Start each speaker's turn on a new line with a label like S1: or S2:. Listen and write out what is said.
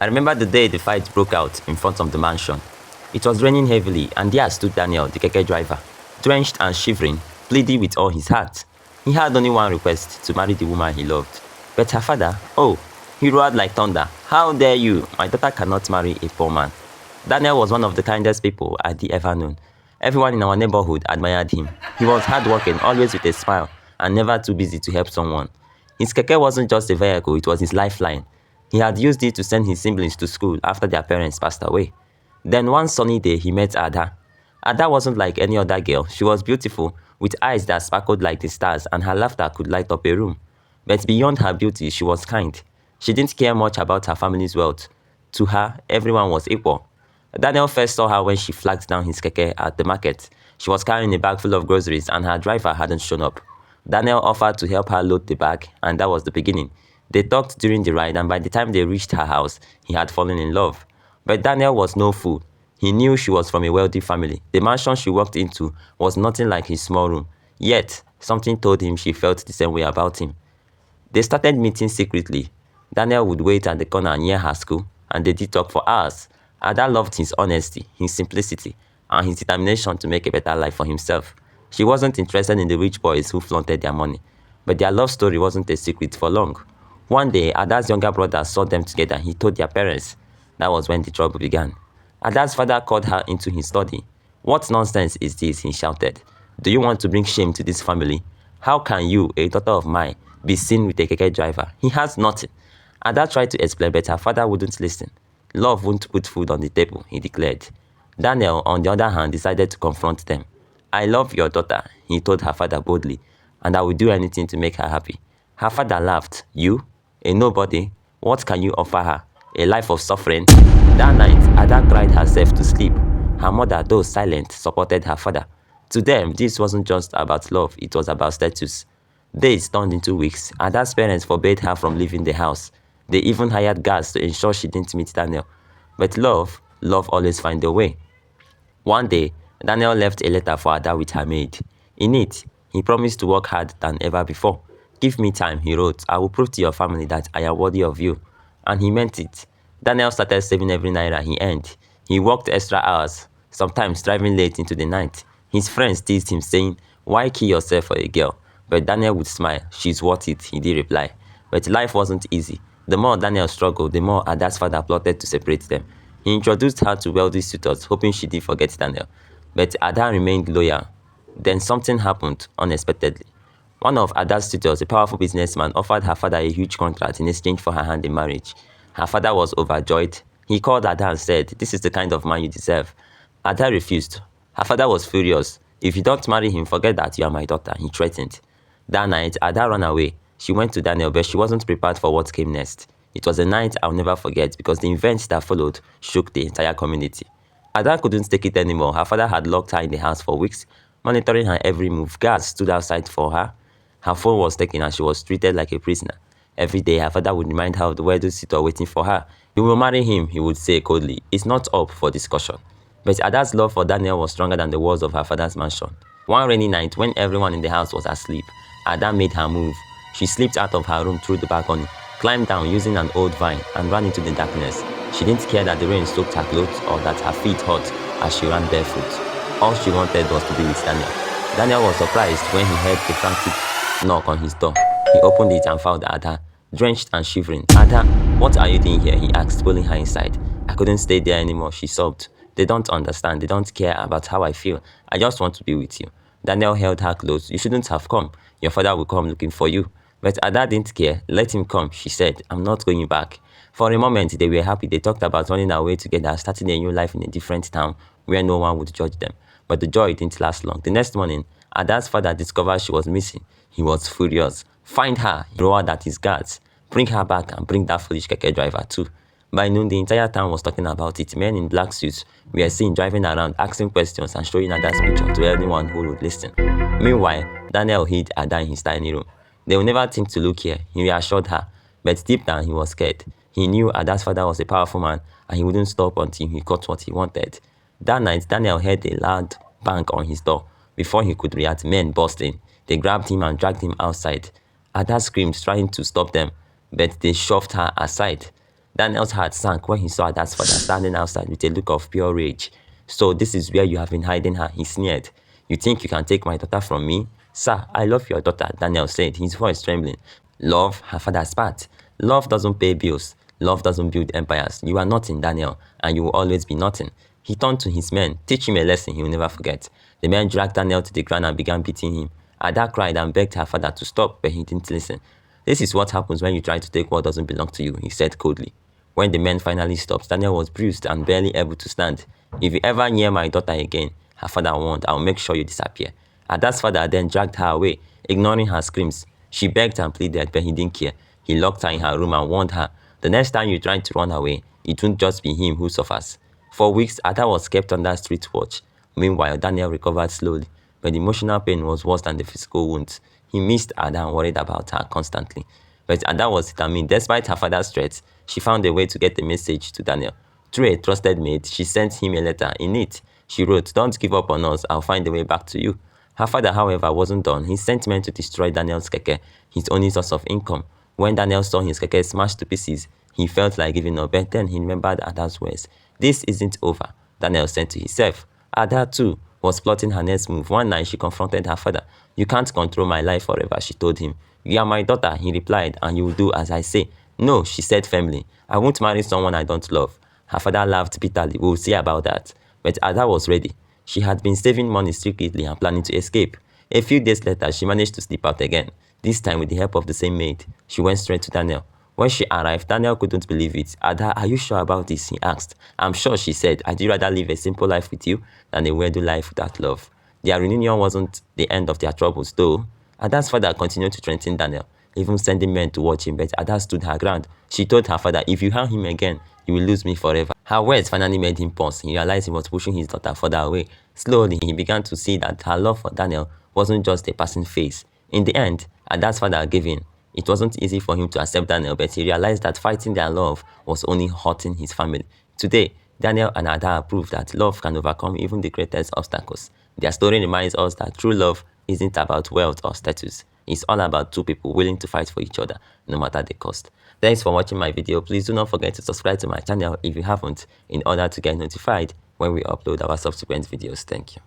S1: I remember the day the fight broke out in front of the mansion. It was raining heavily, and there stood Daniel, the keke driver, drenched and shivering, pleading with all his heart. He had only one request: to marry the woman he loved. But her father, oh, he roared like thunder. How dare you? My daughter cannot marry a poor man. Daniel was one of the kindest people I'd ever known. Everyone in our neighborhood admired him. He was hardworking, always with a smile, and never too busy to help someone. His keke wasn't just a vehicle, it was his lifeline. He had used it to send his siblings to school after their parents passed away. Then one sunny day, he met Ada. Ada wasn't like any other girl. She was beautiful, with eyes that sparkled like the stars, and her laughter could light up a room. But beyond her beauty, she was kind. She didn't care much about her family's wealth. To her, everyone was equal. Daniel first saw her when she flagged down his keke at the market. She was carrying a bag full of groceries, and her driver hadn't shown up. Daniel offered to help her load the bag, and that was the beginning. They talked during the ride, and by the time they reached her house, he had fallen in love. But Daniel was no fool. He knew she was from a wealthy family. The mansion she walked into was nothing like his small room. Yet, something told him she felt the same way about him. They started meeting secretly. Daniel would wait at the corner near her school, and they did talk for hours. Ada loved his honesty, his simplicity, and his determination to make a better life for himself. She wasn't interested in the rich boys who flaunted their money. But their love story wasn't a secret for long. One day, Ada's younger brother saw them together and he told their parents. That was when the trouble began. Ada's father called her into his study. "What nonsense is this?" he shouted. "Do you want to bring shame to this family? How can you, a daughter of mine, be seen with a keke driver? He has nothing." Ada tried to explain, but her father wouldn't listen. "Love won't put food on the table," he declared. Daniel, on the other hand, decided to confront them. "I love your daughter," he told her father boldly, "and I will do anything to make her happy." Her father laughed. "You? A nobody? What can you offer her? A life of suffering?" That night, Ada cried herself to sleep. Her mother, though silent, supported her father. To them, this wasn't just about love, it was about status. Days turned into weeks. Ada's parents forbade her from leaving the house. They even hired guards to ensure she didn't meet Daniel. But love always finds a way. One day, Daniel left a letter for Ada with her maid. In it, he promised to work hard than ever before. "Give me time," he wrote. "I will prove to your family that I am worthy of you." And he meant it. Daniel started saving every naira he earned. He worked extra hours, sometimes driving late into the night. His friends teased him, saying, "Why kill yourself for a girl?" But Daniel would smile. "She's worth it," he did reply. But life wasn't easy. The more Daniel struggled, the more Ada's father plotted to separate them. He introduced her to wealthy suitors, hoping she did forget Daniel. But Ada remained loyal. Then something happened unexpectedly. One of Ada's tutors, a powerful businessman, offered her father a huge contract in exchange for her hand in marriage. Her father was overjoyed. He called Ada and said, "This is the kind of man you deserve." Ada refused. Her father was furious. "If you don't marry him, forget that you are my daughter," he threatened. That night, Ada ran away. She went to Daniel, but she wasn't prepared for what came next. It was a night I'll never forget because the events that followed shook the entire community. Ada couldn't take it anymore. Her father had locked her in the house for weeks, monitoring her every move. Guards stood outside for her. Her phone was taken and she was treated like a prisoner. Every day, her father would remind her of the wedding suitor waiting for her. "You will marry him," he would say coldly. "It's not up for discussion." But Ada's love for Daniel was stronger than the walls of her father's mansion. One rainy night, when everyone in the house was asleep, Ada made her move. She slipped out of her room through the balcony, climbed down using an old vine, and ran into the darkness. She didn't care that the rain soaked her clothes or that her feet hurt as she ran barefoot. All she wanted was to be with Daniel. Daniel was surprised when he heard the frantic knock on his door. He opened it and found Ada, drenched and shivering. "Ada, what are you doing here?" he asked, pulling her inside. "I couldn't stay there anymore," she sobbed. "They don't understand. They don't care about how I feel. I just want to be with you." Daniel held her close. "You shouldn't have come. Your father will come looking for you." But Ada didn't care. "Let him come," she said. "I'm not going back." For a moment, they were happy. They talked about running away together, starting a new life in a different town where no one would judge them. But the joy didn't last long. The next morning, Ada's father discovered she was missing. He was furious. "Find her," he roared at his guards. "Bring her back and bring that foolish keke driver too." By noon, the entire town was talking about it. Men in black suits were seen driving around, asking questions and showing Ada's picture to anyone who would listen. Meanwhile, Daniel hid Ada in his tiny room. "They will never think to look here," he reassured her. But deep down, he was scared. He knew Ada's father was a powerful man, and he wouldn't stop until he got what he wanted. That night, Daniel heard a loud bang on his door. Before he could react, men burst in. They grabbed him and dragged him outside. Ada screamed, trying to stop them, but they shoved her aside. Daniel's heart sank when he saw Ada's father standing outside with a look of pure rage. "So this is where you have been hiding her," he sneered. "You think you can take my daughter from me?" "Sir, I love your daughter," Daniel said, his voice trembling. "Love?" Her father spat. "Love doesn't pay bills. Love doesn't build empires. You are nothing, Daniel, and you will always be nothing." He turned to his men. "Teach him a lesson he will never forget." The men dragged Daniel to the ground and began beating him. Ada cried and begged her father to stop, but he didn't listen. "This is what happens when you try to take what doesn't belong to you," he said coldly. When the men finally stopped, Daniel was bruised and barely able to stand. "If you ever near my daughter again," her father warned, "I'll make sure you disappear." Ada's father then dragged her away, ignoring her screams. She begged and pleaded, but he didn't care. He locked her in her room and warned her, "The next time you try to run away, it won't just be him who suffers." For weeks, Ada was kept under street watch. Meanwhile, Daniel recovered slowly, but the emotional pain was worse than the physical wounds. He missed Ada and worried about her constantly. But Ada was determined. Despite her father's threats, she found a way to get the message to Daniel. Through a trusted maid, she sent him a letter. In it, she wrote, "Don't give up on us, I'll find a way back to you." Her father, however, wasn't done. He sent men to destroy Daniel's keke, his only source of income. When Daniel saw his keke smashed to pieces, he felt like giving up, but then he remembered Ada's words. "This isn't over," Daniel said to himself. Ada, too, was plotting her next move. One night, she confronted her father. "You can't control my life forever," she told him. "You are my daughter," he replied, "and you will do as I say." "No," she said firmly. "I won't marry someone I don't love." Her father laughed bitterly. "We'll see about that." But Ada was ready. She had been saving money secretly and planning to escape. A few days later, she managed to slip out again, this time with the help of the same maid. She went straight to Daniel. When she arrived, Daniel couldn't believe it. "Ada, are you sure about this?" he asked. "I'm sure," she said. "I'd rather live a simple life with you than a weirdo life without love." Their reunion wasn't the end of their troubles, though. Ada's father continued to threaten Daniel, even sending men to watch him, but Ada stood her ground. She told her father, "If you harm him again, you will lose me forever." Her words finally made him pause. He realized he was pushing his daughter further away. Slowly, he began to see that her love for Daniel wasn't just a passing phase. In the end, Ada's father gave in. It wasn't easy for him to accept Daniel, but he realized that fighting their love was only hurting his family. Today, Daniel and Ada proved that love can overcome even the greatest obstacles. Their story reminds us that true love isn't about wealth or status. It's all about two people willing to fight for each other, no matter the cost. Thanks for watching my video. Please do not forget to subscribe to my channel if you haven't, in order to get notified when we upload our subsequent videos. Thank you.